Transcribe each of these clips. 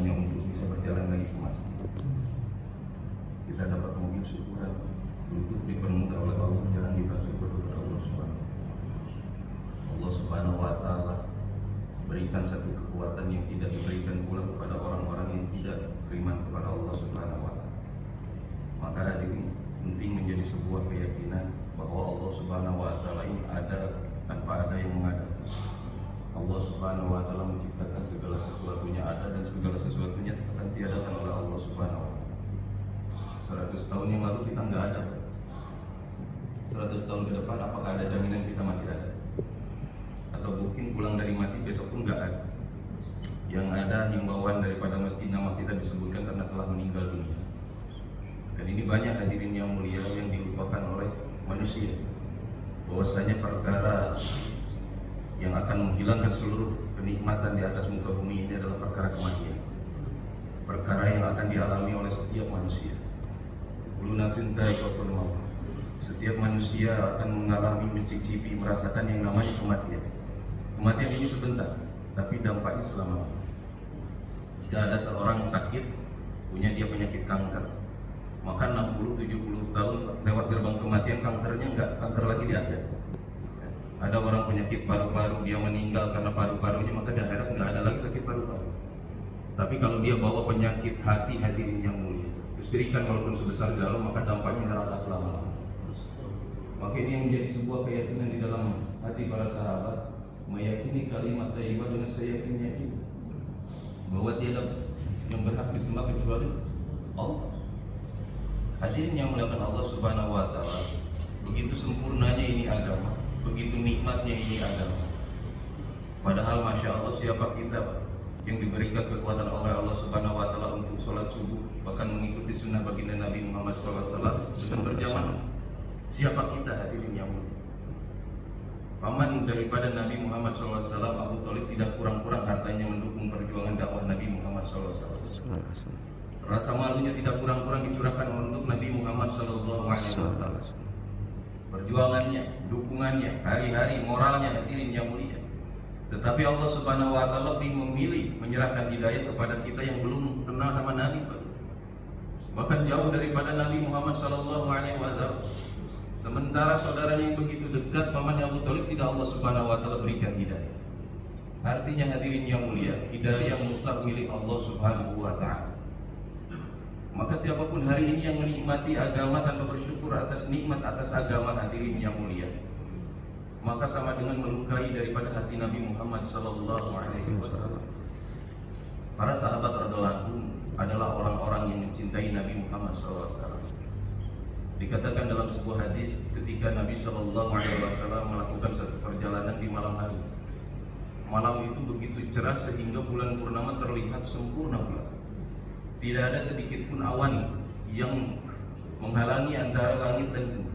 hanya untuk bisa berjalan lagi ke masjid. Kita dapat mobil syukuran untuk dipermudah oleh Allah, jangan kita syukur kepada Allah Subhanahu wa Ta'ala. Allah Subhanahu wa Ta'ala berikan satu kekuatan yang tidak diberikan pula kepada orang-orang yang tidak beriman kepada Allah Subhanahu wa Ta'ala. Maka hadirin, penting menjadi sebuah keyakinan bahwa Allah Subhanahu wa Ta'ala ini ada tanpa ada yang mengada. Allah Subhanahu wa Ta'ala menciptakan segala sesuatunya ada dan segala sesuatunya akan tiadakan oleh Allah Subhanahu wa Ta'ala. 100 tahun yang lalu kita nggak ada. 100 tahun ke depan apakah ada jaminan kita masih ada? Atau mungkin pulang dari mati besok pun nggak ada. Yang ada himbauan daripada masjid nama kita disebutkan karena telah meninggal dunia. Dan ini banyak hadirin yang mulia yang dilupakan oleh manusia, bahwasanya perkara yang akan menghilangkan seluruh kenikmatan di atas muka bumi ini adalah perkara kematian. Perkara yang akan dialami oleh setiap manusia. Kullu nafsin dha'iqatul maut. Setiap manusia akan mengalami, mencicipi, merasakan yang namanya kematian. Kematian ini sebentar, tapi dampaknya selama. Jika ada seorang sakit, punya dia penyakit kanker, maka 60-70 tahun lewat gerbang kematian, kankernya enggak kanker lagi di akhirat. Ada orang penyakit paru-paru, dia meninggal karena paru-parunya, maka di akhirat enggak ada lagi sakit paru-paru. Tapi kalau dia bawa penyakit hati, hadirin yang mulia, kesyirikan walaupun sebesar jarum, maka dampaknya neraka selama-lamanya. Maka ini yang menjadi sebuah keyakinan di dalam hati para sahabat, meyakini kalimat thayyibah dengan seyakin-yakin bahwa tiada yang berhak disembah kecuali Allah. Hadirin yang muliakan Allah Subhanahu wa Ta'ala, begitu sempurnanya ini agama, begitu nikmatnya ini agama. Padahal Masya Allah, siapa kita yang diberikan kekuatan oleh Allah Subhanahu wa Ta'ala untuk sholat subuh, bahkan mengikuti sunnah baginda Nabi Muhammad SAW dengan berjamaah. Siapa kita hadirin yang mulia? Paman daripada Nabi Muhammad SAW, Abu Thalib, tidak kurang-kurang hartanya mendukung perjuangan dakwah Nabi Muhammad SAW. Rasa malunya tidak kurang-kurang dicurahkan untuk Nabi Muhammad SAW. Perjuangannya, dukungannya, hari-hari moralnya hadirin yang mulia. Tetapi Allah Subhanahu wa Ta'ala lebih memilih menyerahkan hidayah kepada kita yang belum kenal sama Nabi, bahkan jauh daripada Nabi Muhammad SAW. Sementara saudaranya yang begitu dekat, pamannya Abu Thalib, tidak Allah Subhanahu wa Ta'ala berikan hidayah. Artinya hadirin yang mulia, hidayah mutlak milik Allah Subhanahu wa Ta'ala. Maka siapapun hari ini yang menikmati agama tanpa bersyukur atas nikmat atas agama, hadirin yang mulia, maka sama dengan melukai daripada hati Nabi Muhammad SAW. Para sahabat radhiyallahu anhum adalah orang-orang yang mencintai Nabi Muhammad SAW. Dikatakan dalam sebuah hadis, ketika Nabi SAW melakukan satu perjalanan di malam hari, malam itu begitu cerah sehingga bulan purnama terlihat sempurna bulan. Tidak ada sedikit pun awan yang menghalangi antara langit dan bumi.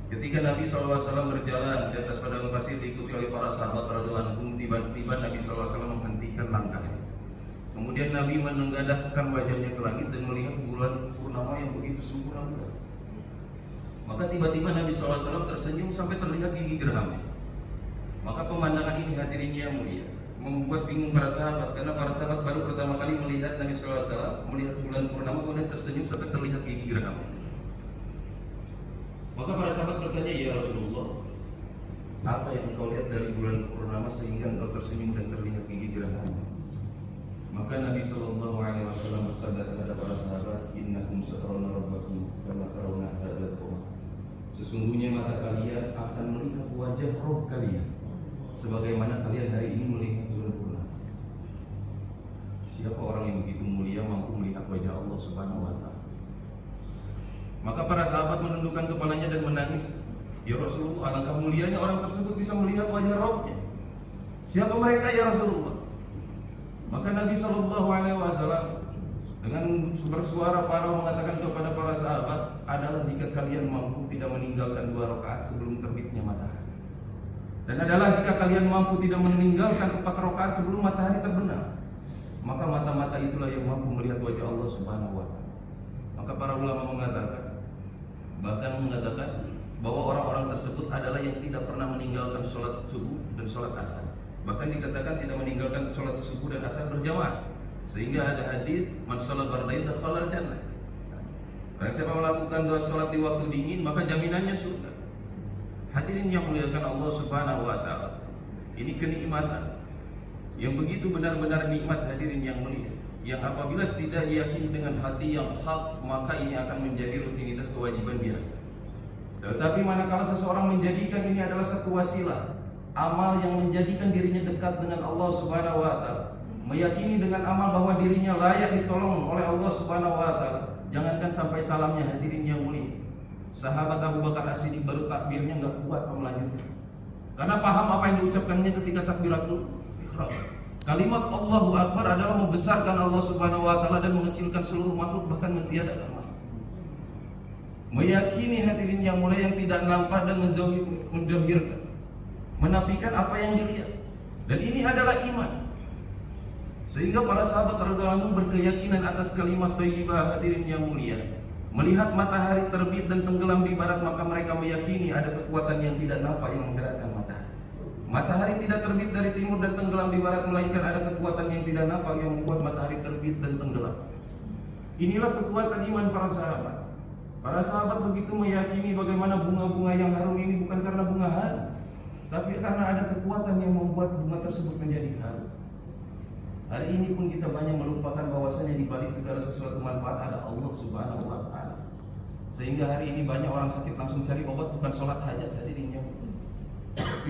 Ketika Nabi SAW berjalan di atas padang pasir diikuti oleh para sahabat radhiyallahu anhum, tiba-tiba Nabi SAW menghentikan langkahnya. Kemudian Nabi menengadahkan wajahnya ke langit dan melihat bulan purnama yang begitu sempurna bulan. Maka tiba-tiba Nabi SAW tersenyum sampai terlihat gigi geraham. Maka pemandangan ini hadirin yang mulia membuat bingung para sahabat, karena para sahabat baru pertama kali melihat Nabi SAW melihat bulan purnama kemudian tersenyum sampai terlihat gigi geraham. Maka para sahabat bertanya, ya Rasulullah, apa yang engkau lihat dari bulan purnama sehingga engkau tersenyum dan terlihat gigi geraham? Maka Nabi SAW bersabda kepada para sahabat, innakum satarawna rabbakum kama tarawna hadzal qamar. Sesungguhnya mata kalian akan melihat wajah Rob kalian sebagaimana kalian hari ini melihat bulan purnama. Siapa orang yang begitu mulia mampu melihat wajah Allah Subhanahu wa Ta'ala? Maka para sahabat menundukkan kepalanya dan menangis. Ya Rasulullah, alangkah mulianya orang tersebut bisa melihat wajah Rabbnya. Siapa mereka ya Rasulullah? Maka Nabi SAW dengan bersuara parah mengatakan kepada para sahabat, adalah jika kalian mampu tidak meninggalkan 2 rakaat sebelum terbitnya matahari, dan adalah jika kalian mampu tidak meninggalkan 4 rakaat sebelum matahari terbenam, maka mata-mata itulah yang mampu melihat wajah Allah Subhanahu wa Ta'ala. Maka para ulama mengatakan bahwa orang-orang tersebut adalah yang tidak pernah meninggalkan sholat subuh dan sholat asar. Bahkan dikatakan tidak meninggalkan sholat subuh dan asar berjamaah. Sehingga ada hadis, man sholat bardain dakhala jannah. Barang siapa melakukan dua sholat di waktu dingin, maka jaminannya surga. Hadirin yang muliakan Allah Subhanahu wa taala. Ini kenikmatan yang begitu benar-benar nikmat, hadirin yang mulia. Yang apabila tidak yakin dengan hati yang hak, maka ini akan menjadi rutinitas kewajiban biasa. Tetapi manakala seseorang menjadikan ini adalah satu wasilah, amal yang menjadikan dirinya dekat dengan Allah Subhanahu wa taala, meyakini dengan amal bahwa dirinya layak ditolong oleh Allah Subhanahu wa taala, jangankan sampai salamnya, hadirin yang mulia. Sahabat Abu Bakar As-Siddiq baru takbirnya enggak kuat melanjutkan. Karena paham apa yang diucapkannya ketika takbiratul ihram. Kalimat Allahu Akbar adalah membesarkan Allah Subhanahu wa taala dan mengecilkan seluruh makhluk, bahkan mentiadakan makhluk. Meyakini, hadirin yang mulia, yang tidak nampak dan menzohirkan, menafikan apa yang dilihat. Dan ini adalah iman. Sehingga para sahabat radhiyallahu anhum berkeyakinan atas kalimat thayyibah, hadirin yang mulia. Melihat matahari terbit dan tenggelam di barat, maka mereka meyakini ada kekuatan yang tidak nampak yang menggerakkan matahari. Matahari tidak terbit dari timur dan tenggelam di barat, melainkan ada kekuatan yang tidak nampak yang membuat matahari terbit dan tenggelam. Inilah kekuatan iman para sahabat. Para sahabat begitu meyakini bagaimana bunga-bunga yang harum ini bukan karena bunga harum, tapi karena ada kekuatan yang membuat bunga tersebut menjadi harum. Hari ini pun kita banyak melupakan bahwasanya di balik segala sesuatu manfaat ada Allah Subhanahu wa taala. Sehingga hari ini banyak orang sakit langsung cari obat, bukan sholat hajat, hadirin yang mulia.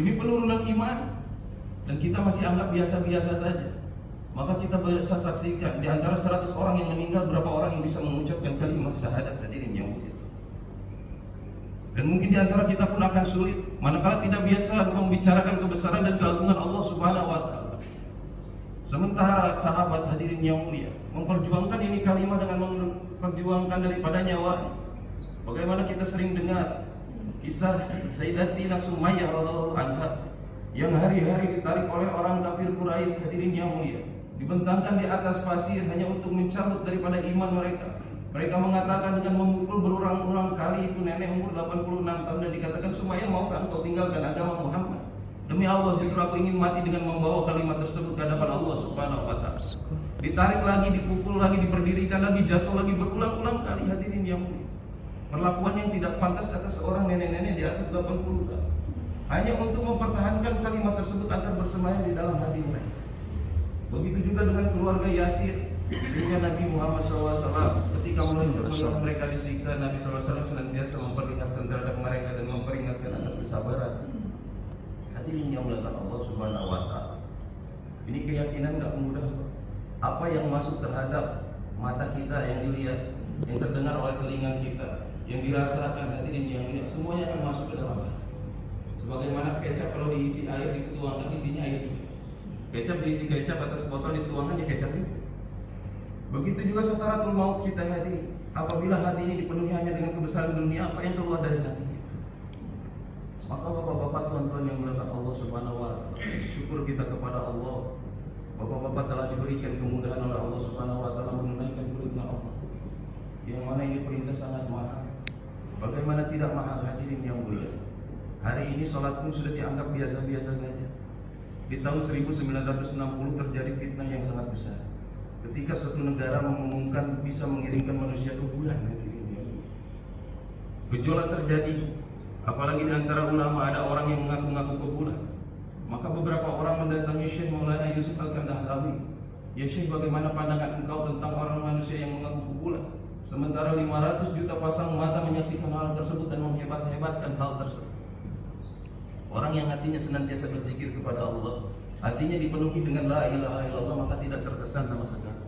Ini penurunan iman, dan kita masih anggap biasa-biasa saja. Maka kita bisa saksikan di antara 100 orang yang meninggal, berapa orang yang bisa mengucapkan kalimat syahadat, hadirin yang mulia. Dan mungkin di antara kita pun akan sulit manakala tidak biasa membicarakan kebesaran dan keagungan Allah Subhanahu wa taala. Sementara sahabat, hadirin yang mulia, memperjuangkan ini kalimat dengan memperjuangkan daripada nyawa. Bagaimana kita sering dengar kisah Sayyidatina Sumayyah radhiyallahu anha yang hari-hari ditarik oleh orang kafir Quraisy, hadirin yang mulia, dibentangkan di atas pasir hanya untuk mencabut daripada iman mereka. Mereka mengatakan dengan memukul berulang-ulang kali itu nenek umur 86 tahun dan dikatakan, Sumayyah, maukah engkau tinggalkan agama Muhammad? Demi Allah, justru aku ingin mati dengan membawa kalimat tersebut ke hadapan Allah Subhanahu wa taala. Ditarik lagi, dipukul lagi, diberdirikan lagi, jatuh lagi berulang-ulang kali, hadirin yang mulia. Perlakuan yang tidak pantas atas seorang nenek-nenek di atas 80 tahun, hanya untuk mempertahankan kalimat tersebut agar bersemayam di dalam hati mereka. Begitu juga dengan keluarga Yasir. Sehingga Nabi Muhammad SAW ketika melihat mereka disiksa, Nabi SAW senantiasa memperlihatkan terhadap mereka dan memperingatkan atas kesabaran. Hadirin yang muliakan Allah Subhanahu wa taala. Ini keyakinan enggak mudah. Apa yang masuk terhadap mata kita, yang dilihat, yang terdengar oleh telinga kita, yang dirasakan, hadirin yang mulia, semuanya akan masuk ke dalam hati. Sebagaimana kecap kalau diisi air dituangkan, isinya air. Kecap diisi kecap atas botol dituangkan, ya kecap itu. Begitu juga sakaratul maut kita, hadirin. Apabila hati ini dipenuhi hanya dengan kebesaran dunia, apa yang keluar dari hati kita? Maka bapak-bapak, tuan-tuan yang muliakan Allah Subhanahu wa taala, syukur kita kepada Allah. Bapak-bapak telah diberikan kemudahan oleh Allah Subhanahu wa taala menunaikan perintah Allah, yang mana ini perintah sangat mahal. Bagaimana tidak mahal, hadirin yang mulia? Hari ini sholat pun sudah dianggap biasa-biasa saja. Di tahun 1960 terjadi fitnah yang sangat besar ketika suatu negara mengumumkan bisa mengirimkan manusia ke bulan. Gejolak terjadi, apalagi di antara ulama ada orang yang mengaku-ngaku ke bulan. Maka beberapa orang mendatangi Syekh Maulana Yusuf Al-Kandahlawi. Ya Syekh, bagaimana pandangan engkau tentang orang manusia yang mengaku ke bulan? Sementara 500 juta pasang mata menyaksikan hal tersebut dan menghebat-hebatkan hal tersebut. Orang yang hatinya senantiasa berzikir kepada Allah, hatinya dipenuhi dengan la ilaha illallah, maka tidak terkesan sama sekali.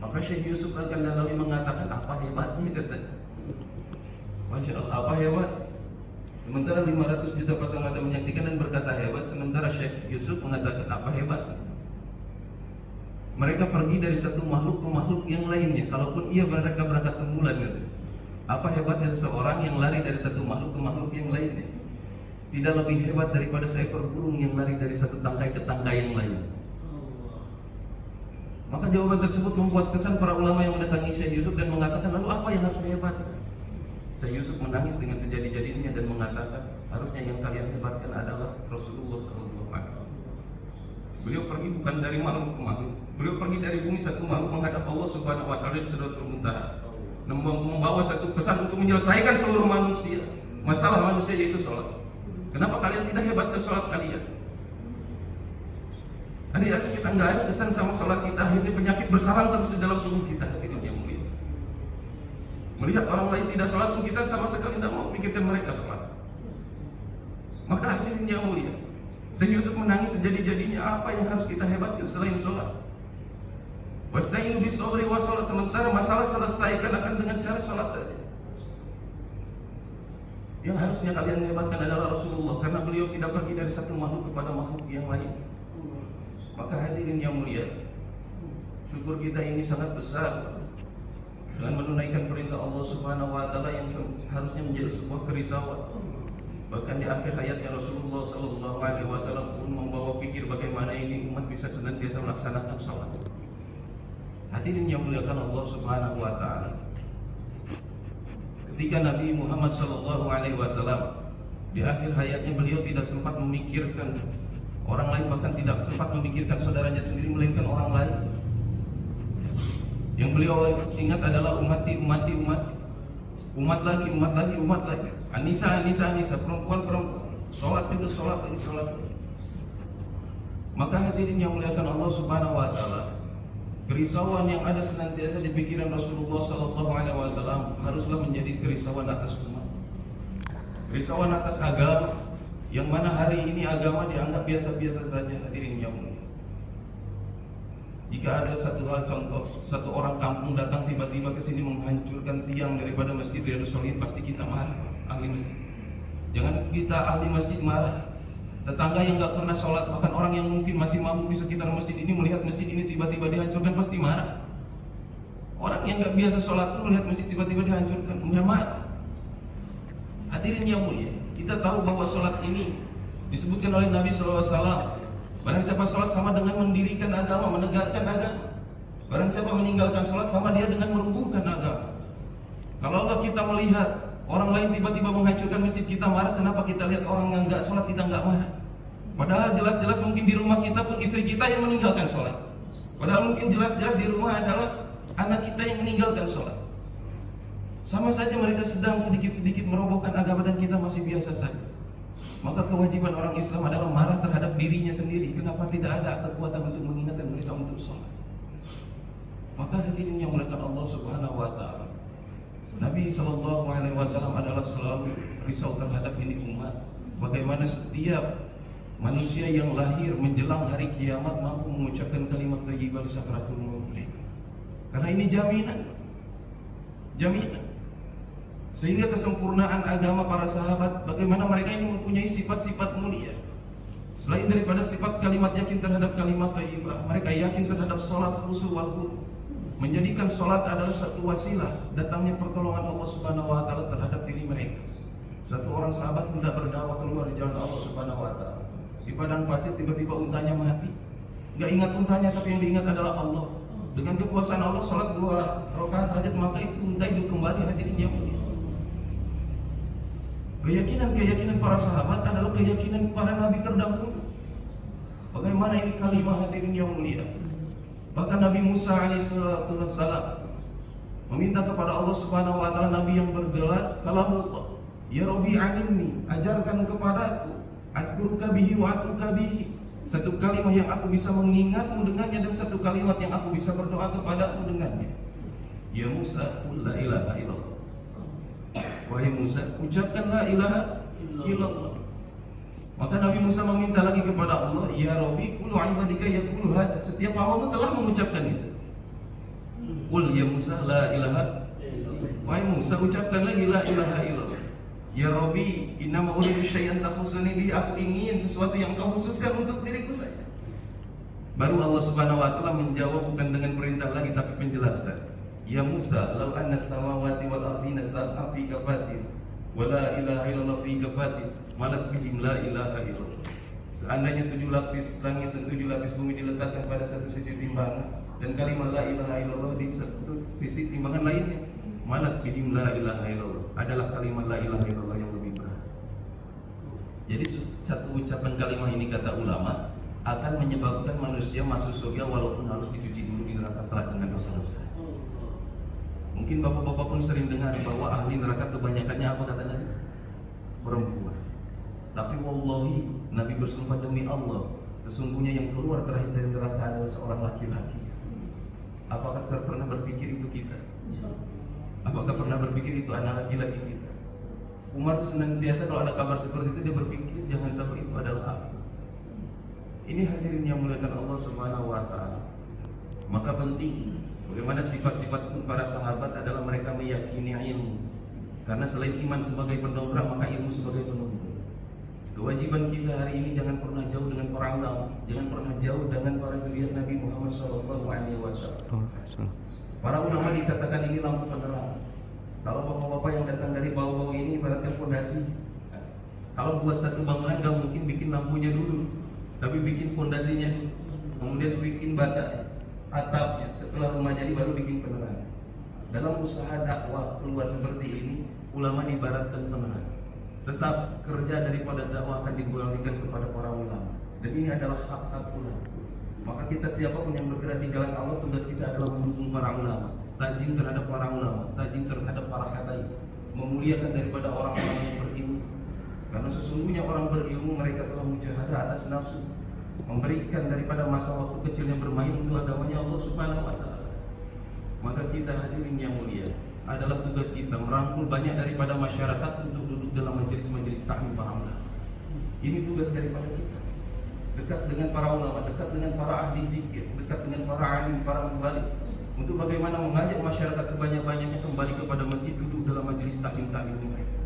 Maka Syekh Yusuf Al-Kandahlawi mengatakan, apa hebatnya, katanya. Masya Allah, apa hebat? Sementara 500 juta pasang mata menyaksikan dan berkata hebat, sementara Syekh Yusuf mengatakan apa hebat? Mereka pergi dari satu makhluk ke makhluk yang lainnya. Kalaupun ia mereka berangkat ke bulan, gitu. Apa hebatnya seseorang yang lari dari satu makhluk ke makhluk yang lainnya? Tidak lebih hebat daripada seekor burung yang lari dari satu tangkai ke tangkai yang lain. Maka jawaban tersebut membuat kesan para ulama yang mendatangi Syekh Yusuf dan mengatakan, lalu apa yang harus hebat? Syekh Yusuf menangis dengan sejadi-jadinya dan mengatakan, harusnya yang kalian hebatkan adalah Rasulullah SAW. Beliau pergi bukan dari makhluk ke makhluk, Beliau pergi dari bumi satu makhluk menghadap Allah Subhanahu wa taala di Sidratul Muntaha, membawa satu pesan untuk menyelesaikan seluruh manusia. Masalah manusia yaitu sholat. Kenapa kalian tidak hebatkan sholat kalian? Hari-hari kita nggak ada kesan sama sholat kita, akhirnya penyakit bersarang terus di dalam tubuh kita. Hadirin yang mulia, melihat orang lain tidak sholat pun kita sama sekali tidak mau pikirkan mereka sholat. Maka hadirin yang mulia, Sayyidina Yusuf menangis sejadi-jadinya. Apa yang harus kita hebatkan selain sholat? Wasta'inu bis-sabri wa sholat. Sementara masalah selesaikan akan dengan cara sholat saja. Yang harusnya kalian hebatkan adalah Rasulullah, karena beliau tidak pergi dari satu makhluk kepada makhluk yang lain. Maka hadirin yang mulia, syukur kita ini sangat besar dengan menunaikan perintah Allah Subhanahu wa taala yang harusnya menjadi sebuah kerisauan. Bahkan di akhir hayatnya Rasulullah sallallahu alaihi wasallam pun membawa pikir bagaimana ini umat bisa senantiasa melaksanakan salat. Hadirin yang muliakan Allah Subhanahu wa taala, ketika Nabi Muhammad sallallahu alaihi wasallam di akhir hayatnya beliau tidak sempat memikirkan orang lain, bahkan tidak sempat memikirkan saudaranya sendiri melainkan orang lain. Yang beliau ingat adalah umat lagi, umat lagi. Anissa, perempuan, sholat juga sholat lagi. Maka hadirin yang muliakan Allah Subhanahu wa taala, kerisauan yang ada senantiasa di pikiran Rasulullah sallallahu alaihi wasallam haruslah menjadi kerisauan atas umat. Kerisauan atas agama, yang mana hari ini agama dianggap biasa-biasa saja. Hadirin yang mulia, jika ada satu hal contoh, satu orang kampung datang tiba-tiba ke sini menghancurkan tiang daripada Masjid Riyadhus Shalihin, pasti kita marah. Ahli masjid, jangan kita ahli masjid marah, tetangga yang nggak pernah sholat, bahkan orang yang mungkin masih mabuk di sekitar masjid ini melihat masjid ini tiba-tiba dihancurkan pasti marah. Orang yang nggak biasa sholat pun melihat masjid tiba-tiba dihancurkan, marah. Hadirin yang mulia, kita tahu bahwa sholat ini disebutkan oleh Nabi SAW, barang siapa sholat sama dengan mendirikan agama, menegakkan agama. Barang siapa meninggalkan sholat sama dia dengan meruntuhkan agama. Kalau Allah kita melihat orang lain tiba-tiba menghancurkan masjid, kita marah. Kenapa kita lihat orang yang nggak sholat kita nggak marah? Padahal jelas-jelas mungkin di rumah kita pun istri kita yang meninggalkan sholat. Padahal mungkin jelas-jelas di rumah adalah anak kita yang meninggalkan sholat. Sama saja mereka sedang sedikit-sedikit merobohkan agama dan kita masih biasa saja. Maka kewajiban orang Islam adalah marah terhadap dirinya sendiri. Kenapa tidak ada kekuatan untuk mengingatkan mereka untuk sholat? Maka hadirin yang muliakan Allah Subhanahu wa taala, Nabi SAW adalah selalu risau terhadap ini umat. Bagaimana setiap manusia yang lahir menjelang hari kiamat mampu mengucapkan kalimat thayyibah di sakaratul maut. Karena ini jaminan. Sehingga kesempurnaan agama para sahabat, bagaimana mereka ini mempunyai sifat-sifat mulia. Selain daripada sifat kalimat yakin terhadap kalimat thayyibah, mereka yakin terhadap salat khusyuk wal khudu'. Menjadikan sholat adalah satu wasilah datangnya pertolongan Allah Subhanahu wa taala terhadap diri mereka. Satu orang sahabat hendak berdakwah keluar di jalan Allah Subhanahu wa taala. Di padang pasir tiba-tiba untanya mati. Enggak ingat untanya, tapi yang diingat adalah Allah. Dengan kekuasaan Allah sholat 2 rakaat hajat, maka itu unta hidup kembali. Hadirin yang mulia, keyakinan para sahabat adalah keyakinan para nabi terdahulu. Bagaimana ini kalimat hadirin yang mulia? Bahkan Nabi Musa alaihissalam meminta kepada Allah Subhanahu wa taala nabi yang bergelar kalamullah, ya Rabbi alimni, ajarkan kepadaku, adkuruka bihi wa atuka bihi, satu kalimat yang aku bisa mengingatmu dengannya dan satu kalimat yang aku bisa berdoa kepadamu dengannya. Ya Musa, qul la ilaha illallah. Wahai Musa, ucapkan la ilaha illallah. Maka Nabi Musa meminta lagi kepada Allah, ya Rabbi, kullu ibadika yaqulu hadza, setiap hambamu telah mengucapkan itu. Qul ya Musa la ilaha illallah. Wahai Musa, ucapkan lagi la ilaha illallah. Ya Rabbi, innama uridu syai'an takhusuni bihi, aku ingin sesuatu yang kau khususkan untuk diriku saja. Baru Allah Subhanahu wa taala menjawab bukan dengan perintah lagi tapi penjelasan. Ya Musa, law anna samawati wal ardina sab'a fi kafatin wa la ilaha illallah fi kafatin malat bihim la ilaha illallah. Seandainya 7 lapis langit dan 7 lapis bumi diletakkan pada satu sisi timbangan dan kalimat la ilaha illallah di satu sisi timbangan lainnya, malat bihim la ilaha illallah, adalah kalimat la ilaha illallah yang lebih berat. Jadi satu ucapan kalimat ini, kata ulama, akan menyebabkan manusia masuk surga walaupun harus dicuci dulu di neraka telah dengan dosa-dosa. Mungkin bapak-bapak pun sering dengar bahwa ahli neraka kebanyakannya apa katanya? Perempuan. Tapi wallahi, Nabi bersumpah demi Allah, sesungguhnya yang keluar terakhir dari neraka adalah seorang laki-laki. Apakah pernah berpikir itu kita? Apakah pernah berpikir itu anak laki-laki kita? Umar itu senantiasa kalau ada kabar seperti itu dia berpikir jangan sampai itu adalah aku. Ini hadirin yang muliakan Allah Subhanahu wa taala. Maka penting bagaimana sifat-sifat para sahabat adalah mereka meyakini ilmu. Karena selain iman sebagai pendongkrak, maka ilmu sebagai penuntun. Kewajiban kita hari ini jangan pernah jauh dengan para ulama, jangan pernah jauh dengan para zuriat Nabi Muhammad SAW. Para ulama dikatakan ini lampu penerang. Kalau bapak-bapak yang datang dari bawah-bawah ini ibaratkan fondasi. Kalau buat satu bangunan nggak mungkin bikin lampunya dulu, tapi bikin fondasinya dulu, kemudian bikin bata atapnya. Setelah rumah jadi baru bikin penerang. Dalam usaha dakwah keluar seperti ini, ulama diibaratkan penerang. Tetap kerja daripada dakwah akan dikembalikan kepada para ulama. Dan ini adalah hak-hak ulama. Maka kita siapapun yang bergerak di jalan Allah, tugas kita adalah mendukung para ulama, tajim terhadap para ulama, tajim terhadap para habaib, memuliakan daripada orang-orang yang berilmu. Karena sesungguhnya orang berilmu mereka telah mujahadah atas nafsu, memberikan daripada masa waktu kecilnya bermain untuk agamanya Allah Subhanahu wa taala. Maka kita hadirin yang mulia, adalah tugas kita merangkul banyak daripada masyarakat untuk duduk dalam majelis-majelis taklim para ulama. Ini tugas daripada kita. Dekat dengan para ulama, dekat dengan para ahli zikir, dekat dengan para alim, para mubalik, untuk bagaimana mengajak masyarakat sebanyak-banyaknya kembali kepada masjid, duduk dalam majelis taklim-taklim mereka.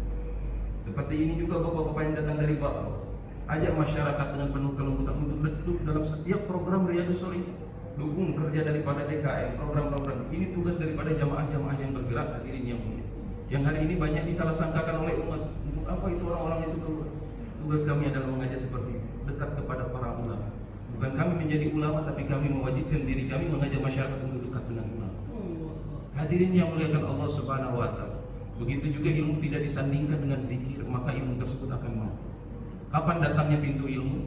Seperti ini juga bapak-bapak yang datang dari bawah, ajak masyarakat dengan penuh kelembutan untuk duduk dalam setiap program Riyadhus Shalihin. Dukung kerja daripada DKM, program-program ini tugas daripada jamaah-jamaah yang bergerak hadirin yang mulia. Yang hari ini banyak disalah sangkakan oleh umat. Untuk apa itu orang-orang itu keluar? Tugas kami adalah mengajak seperti itu, dekat kepada para ulama. Bukan kami menjadi ulama, tapi kami mewajibkan diri kami mengajak masyarakat untuk dekat dengan ulama. Hadirin yang muliakan Allah Subhanahu wa taala. Begitu juga ilmu tidak disandingkan dengan zikir, maka ilmu tersebut akan mati. Kapan datangnya pintu ilmu?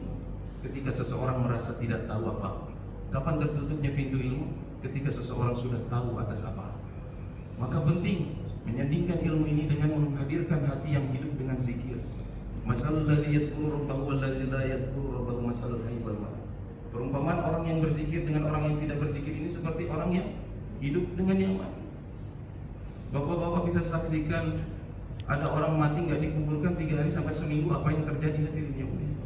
Ketika seseorang merasa tidak tahu apa-apa. Kapan tertutupnya pintu ilmu? Ketika seseorang sudah tahu atas apa. Maka penting menyandingkan ilmu ini dengan menghadirkan hati yang hidup dengan zikir. Masalul ladzi yadhkuru rabbahu wal ladzi la yadhkuru rabbahu masalul hayy wal mayt. Perumpamaan orang yang berzikir dengan orang yang tidak berzikir ini seperti orang yang hidup dengan yang mati. Bapak-bapak bisa saksikan ada orang mati nggak dikuburkan 3 hari sampai seminggu, apa yang terjadi hadirin yang mulia?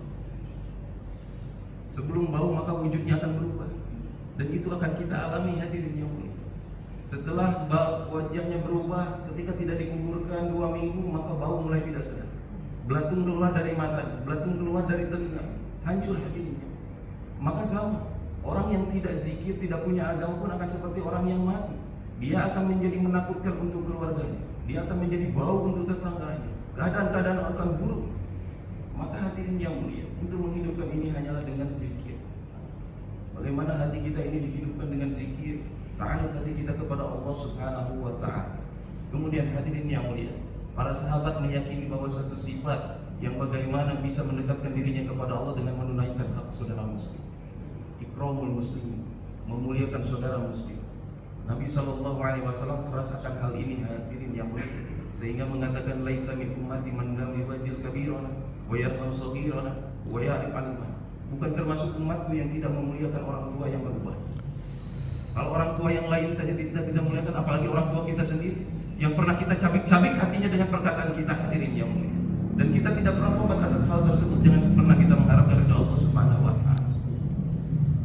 Sebelum bau maka wujudnya akan berubah. Dan itu akan kita alami hadirin yang mulia. Setelah wajahnya berubah, ketika tidak dikuburkan 2 minggu, maka bau mulai tidak sedap. Belatung keluar dari mata, belatung keluar dari telinga, hancur hatinya. Maka sama, orang yang tidak zikir, tidak punya agama pun akan seperti orang yang mati. Dia akan menjadi menakutkan untuk keluarganya, dia akan menjadi bau untuk tetangganya, keadaan-keadaan akan buruk. Maka hadirin yang mulia, untuk menghidupkan ini hanyalah dengan zikir. Bagaimana hati kita ini dihidupkan dengan zikir? Ta'aluk hati kita kepada Allah Subhanahu wa ta'ala. Kemudian hadirin yang mulia, para sahabat meyakini bahwa satu sifat yang bagaimana bisa mendekatkan dirinya kepada Allah dengan menunaikan hak saudara muslim. Ikramul muslim, memuliakan saudara muslim. Nabi SAW merasakan hal ini hadirin yang mulia, sehingga mengatakan laisa min ummati man lam yuwajjil kabirana wa yarham saghirana wa ya'rif alima. Bukan termasuk umatku yang tidak memuliakan orang tua yang berbuat. Kalau orang tua yang lain saja tidak memuliakan, apalagi orang tua kita sendiri yang pernah kita cabik-cabik hatinya dengan perkataan kita hadirin yang mulia. Dan kita tidak pernah tobat atas hal tersebut, jangan pernah kita mengharap dari Allah Subhanahu wa taala.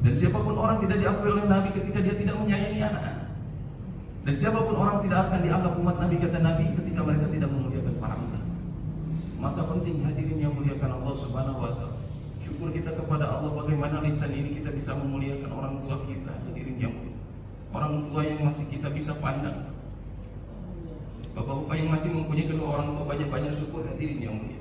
Dan siapapun orang tidak diakui oleh Nabi ketika dia tidak menyayangi anak-anak. Dan siapapun orang tidak akan dianggap umat Nabi kata Nabi ketika mereka tidak memuliakan para ulama. Maka penting hadirin yang muliakan Allah Subhanahu wa taala. Syukur kita kepada Allah bagaimana lisan ini kita bisa memuliakan orang tua kita hadirin yang mulia. Orang tua yang masih kita bisa pandang. Bapak-bapak yang masih mempunyai kedua orang tua, banyak-banyak syukur hadirin yang mulia.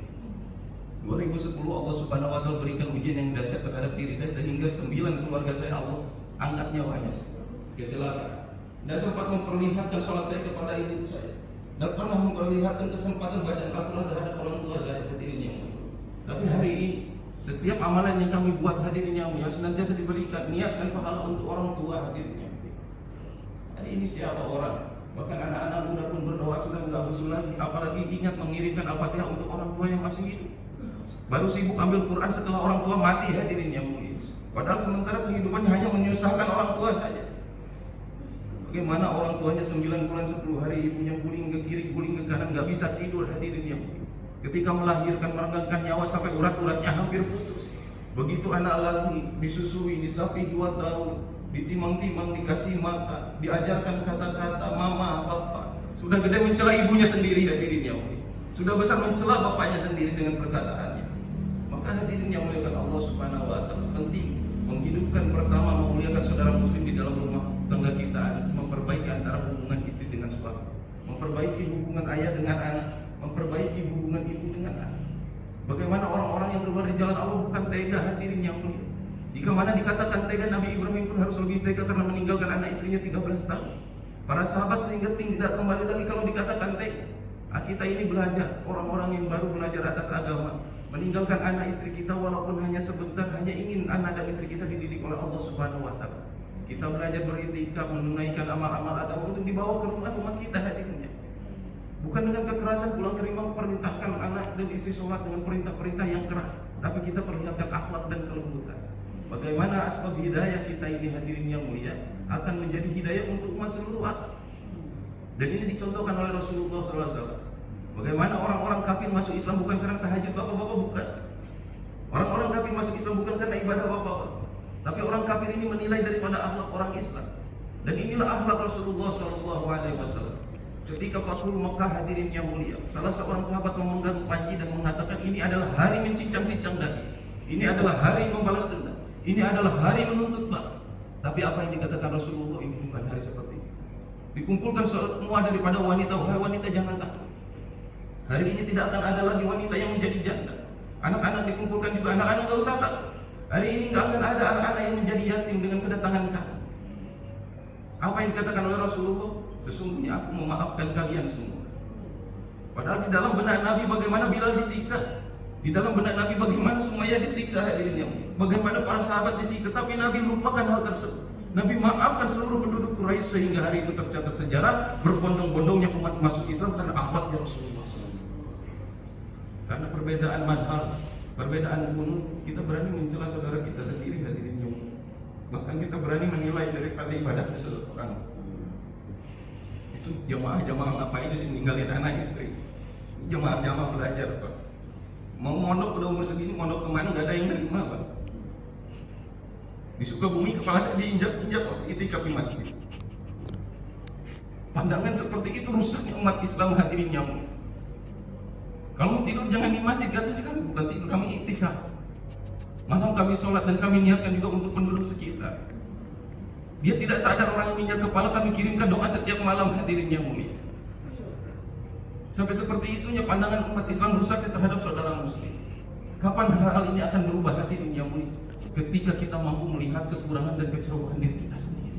2010 Allah Subhanahu wa taala berikan ujian yang dahsyat terhadap diri saya, sehingga 9 keluarga saya Allah angkat nyawanya. Kecelakaan. Dan sempat memperlihatkan sholat saya kepada ibu saya, dan pernah memperlihatkan kesempatan baca Al-Quran terhadap orang tua saya hadirin yang mulia. Tapi hari ini Setiap amalan yang kami buat hadirin yang mulia senantiasa diberikan, niatkan pahala untuk orang tua hadirin yang mulia. Hari ini siapa orang, bahkan anak-anak muda pun berdoa sudah enggak usul lagi, apalagi ingat mengirimkan Al-Fatihah untuk orang tua yang masih hidup. Baru sibuk ambil Quran setelah orang tua mati hadirin yang mulia. Padahal sementara kehidupannya hanya menyusahkan orang tua saja. Bagaimana orang tuanya 9 bulan 10 hari ibunya guling ke kiri, guling ke kanan, nggak bisa tidur hadirin yang mulia. Ketika melahirkan merenggangkan nyawa sampai urat-uratnya hampir putus. Begitu anak lagi disusui, disapi 2 tahun, ditimang-timang, dikasih makan, diajarkan kata-kata mama, papa. Sudah gede mencela ibunya sendiri hadirin yang mulia. Sudah besar mencela bapaknya sendiri dengan perkataannya. Maka hadirin yang mulia Allah Subhanahu wa taala, penting menghidupkan pertama memuliakan saudara muslim di dalam rumah tangga kita, memperbaiki antara hubungan istri dengan suami, memperbaiki hubungan ayah dengan anak, memperbaiki hubungan ibu dengan anak. Bagaimana orang-orang yang keluar di jalan Allah bukan tega hadirin yang mulia. Jika mana dikatakan tega, Nabi Ibrahim pun harus lebih tega karena meninggalkan anak istrinya 13 tahun. Para sahabat sehingga tidak kembali lagi kalau dikatakan tega. Kita ini belajar, orang-orang yang baru belajar atas agama, meninggalkan anak istri kita walaupun hanya sebentar, hanya ingin anak dan istri kita dididik oleh Allah Subhanahu wa taala. Kita belajar beriktikaf, menunaikan amal-amal agama untuk dibawa ke rumah-rumah kita hadirinnya. Bukan dengan kekerasan pulang ke rumah perintahkan anak dan istri sholat dengan perintah-perintah yang keras, tapi kita perlihatkan akhlak dan kelembutan. Bagaimana asbab hidayah kita ini hadirin yang mulia akan menjadi hidayah untuk umat seluruh alam. Dan ini dicontohkan oleh Rasulullah SAW. Bagaimana orang-orang kafir masuk Islam bukan karena tahajud bapak-bapak, bukan. Orang-orang kafir masuk Islam bukan karena ibadah bapak-bapak, tapi orang kafir ini menilai daripada akhlak orang Islam. Dan inilah akhlak Rasulullah SAW. Ketika Fathul Mekah hadirin yang mulia, salah seorang sahabat memegang panji dan mengatakan ini adalah hari mencincang-cincang daging, ini adalah hari membalas dendam, ini adalah hari menuntut balas. Tapi apa yang dikatakan Rasulullah, ini bukan hari seperti ini. Dikumpulkan semua daripada wanita, wahai wanita jangan takut. Hari ini tidak akan ada lagi wanita yang menjadi janda. Anak-anak dikumpulkan juga, anak-anak gak usah takut. Hari ini gak akan ada anak-anak yang menjadi yatim dengan kedatangan kami. Apa yang dikatakan oleh Rasulullah? Sesungguhnya aku memaafkan kalian semua. Padahal di dalam benak Nabi bagaimana Bilal disiksa, di dalam benak Nabi bagaimana Sumayyah disiksa hadirinnya, bagaimana para sahabat disiksa, tapi Nabi lupakan hal tersebut. Nabi maafkan seluruh penduduk Quraisy sehingga hari itu tercatat sejarah berbondong-bondongnya umat masuk Islam karena akhlaknya Rasulullah SAW. Karena perbedaan madhab, perbedaan gunung, kita berani mencela saudara kita sendiri hadirin yang mulia. Bahkan kita berani menilai daripada ibadah seseorang. Itu jamaah-jamaah ngapain sih ninggalin anak istri? Jamaah-jamaah belajar, Pak. Mau mondok udah umur segini, mondok kemana nggak ada yang nerima, Pak. Di Sukabumi kepala saya diinjak-injak itikaf di masjid. Pandangan seperti itu rusaknya umat Islam hadirin yang mulia. Kalau mau tidur jangan di masjid, katanya kami bukan tidur, kami itikaf. Malam kami sholat dan kami niatkan juga untuk penduduk sekitar. Dia tidak sadar orang yang minyak kepala, kami kirimkan doa setiap malam hadirin yang mulia. Sampai seperti itunya pandangan umat Islam rusaknya terhadap saudara muslim. Kapan hal ini akan berubah hadirin yang mulia? Ketika kita mampu melihat kekurangan dan kecerobohan diri kita sendiri.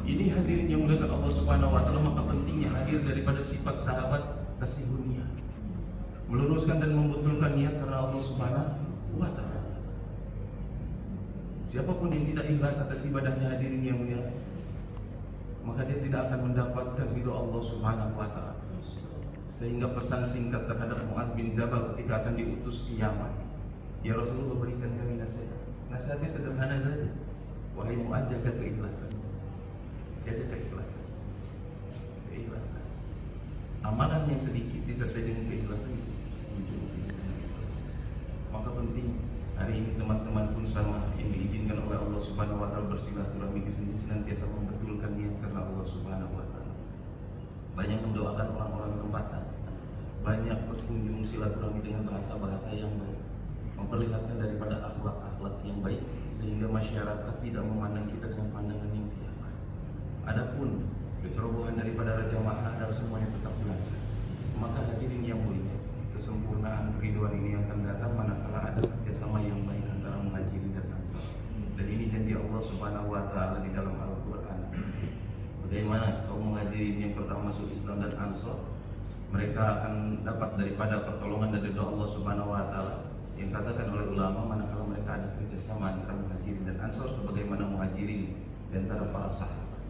Ini hadirin yang mulia Allah Subhanahu wa taala, maka pentingnya hadir daripada sifat sahabat kasih dunia. Meluruskan dan membetulkan niat karena Allah Subhanahu wa taala. Siapapun yang tidak ikhlas atas ibadahnya hadirin yang mulia, maka dia tidak akan mendapatkan ridho Allah Subhanahu wa taala. Sehingga pesan singkat terhadap Mu'adz bin Jabal ketika akan diutus ke Yaman, ya Rasulullah berikan kami nasihat. Nasihatnya sederhana saja. Wahai Mu'adz, jaga keikhlasan. Jaga keikhlasan. Keikhlasan. Amalan yang sedikit disertai dengan keikhlasan itu maka penting hari ini teman-teman pun sama yang diizinkan oleh Allah Subhanahu wa taala bersilaturahmi di sini senantiasa membetulkan niat karena Allah Subhanahu wa taala. Banyak mendoakan orang-orang tempatan, banyak berkunjung silaturahmi dengan bahasa-bahasa yang baik, memperlihatkan daripada akhlak-akhlak yang baik sehingga masyarakat tidak memandang kita dengan pandangan yang tidak baik. Adapun kecerobohan daripada jamaah adalah semuanya tetap belajar. Maka hadirin yang mulia, kesempurnaan keriduan ini akan datang manakala ada kerjasama yang baik antara Muhajirin dan Ansar. Dan ini janji Allah Subhanahu wa taala di dalam Al-Qur'an. Bagaimana kaum Muhajirin yang pertama masuk Islam dan Ansar, mereka akan dapat daripada pertolongan dari Allah Subhanahu wa taala yang katakan oleh ulama manakala mereka ada kerjasama antara muhajirin dan ansor sebagaimana muhajirin di antara para sahabat.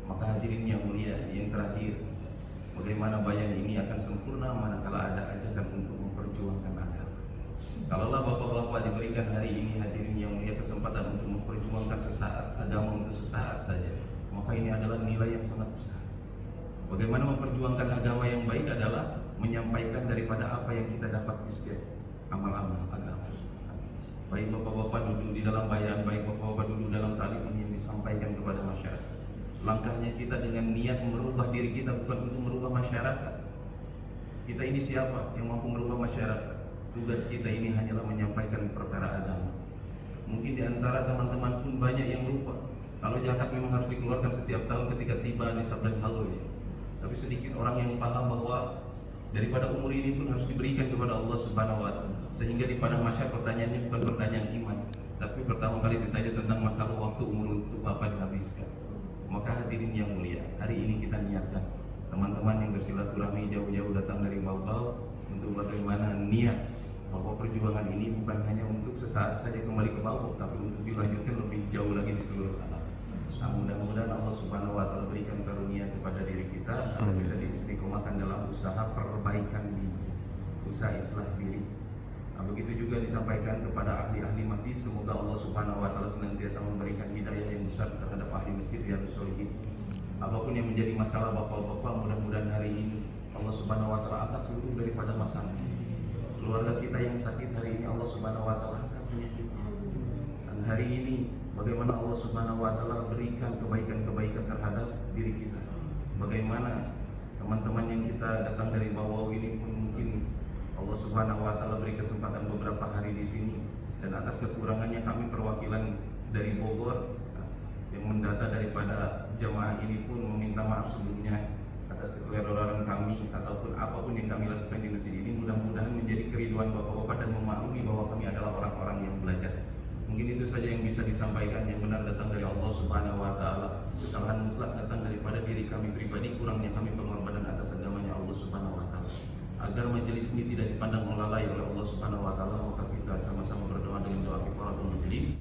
Maka hadirin yang mulia, yang terakhir, bagaimana bayan ini akan sempurna manakala ada ajakan untuk memperjuangkan agama. Kalaulah bapak-bapak diberikan hari ini hadirin yang mulia kesempatan untuk memperjuangkan sesaat agama untuk sesaat saja, maka ini adalah nilai yang sangat besar. Bagaimana memperjuangkan agama yang baik adalah menyampaikan daripada apa yang kita dapat di setiap amal-amal agama. Baik bapak-bapak duduk di dalam bayan, baik bapak-bapak duduk dalam taklim ini yang disampaikan kepada masyarakat. Langkahnya kita dengan niat merubah diri kita bukan untuk merubah masyarakat. Kita ini siapa yang mampu merubah masyarakat? Tugas kita ini hanyalah menyampaikan perkara agama. Mungkin di antara teman-teman pun banyak yang lupa kalau zakat memang harus dikeluarkan setiap tahun ketika tiba nisab dan haul. Tapi sedikit orang yang paham bahwa daripada umur ini pun harus diberikan kepada Allah Subhanahu wa Ta'ala. Sehingga di padang mahsyar pertanyaannya bukan pertanyaan iman, tapi pertama kali ditanya tentang masalah waktu umur untuk apa dihabiskan. Maka hadirin yang mulia, hari ini kita niatkan teman-teman yang bersilaturahmi jauh-jauh datang dari Bau-Bau untuk bagaimana niat bahwa perjuangan ini bukan hanya untuk sesaat saja kembali ke Bau, tapi untuk dilanjutkan lebih jauh lagi di seluruh alam. Nah, mudah-mudahan Allah Subhanahu wa Ta'ala berikan karunia kepada diri kita agar kita diistiqomahkan dalam usaha perbaikan diri, usaha islah diri. Nah, begitu juga disampaikan kepada ahli-ahli masjid, semoga Allah Subhanahu wa Ta'ala senantiasa memberikan hidayah yang besar terhadap ahli masjid Riyadhus Shalihin. Apapun yang menjadi masalah bapak-bapak, mudah-mudahan hari ini Allah Subhanahu wa Ta'ala angkat seluruh daripada masalah. Keluarga kita yang sakit hari ini Allah Subhanahu wa Ta'ala angkat penyakitnya. Dan hari ini bagaimana Allah Subhanahu wa Ta'ala berikan kebaikan-kebaikan terhadap diri kita. Bagaimana teman-teman yang kita datang dari Bau ini pun mungkin Allah Subhanahu wa Ta'ala beri kesempatan beberapa hari di sini, dan atas kekurangannya kami perwakilan dari Bogor yang mendata daripada jamaah ini pun meminta maaf sebelumnya atas keteledoran kami ataupun apapun yang kami lakukan di masjid ini. Mudah-mudahan menjadi keriduan bapak-bapak dan memaklumi bahwa kami adalah orang-orang yang belajar. Mungkin itu saja yang bisa disampaikan. Yang benar datang dari Allah Subhanahu wa Ta'ala, kesalahan mutlak datang daripada diri kami pribadi, kurangnya kami pengorbanan atas agamanya Allah Subhanahu wa Ta'ala. Agar majelis ini tidak dipandang melalai oleh Allah Subhanahu wa Ta'ala, maka kita sama-sama berdoa dengan doa kifaratul majelis.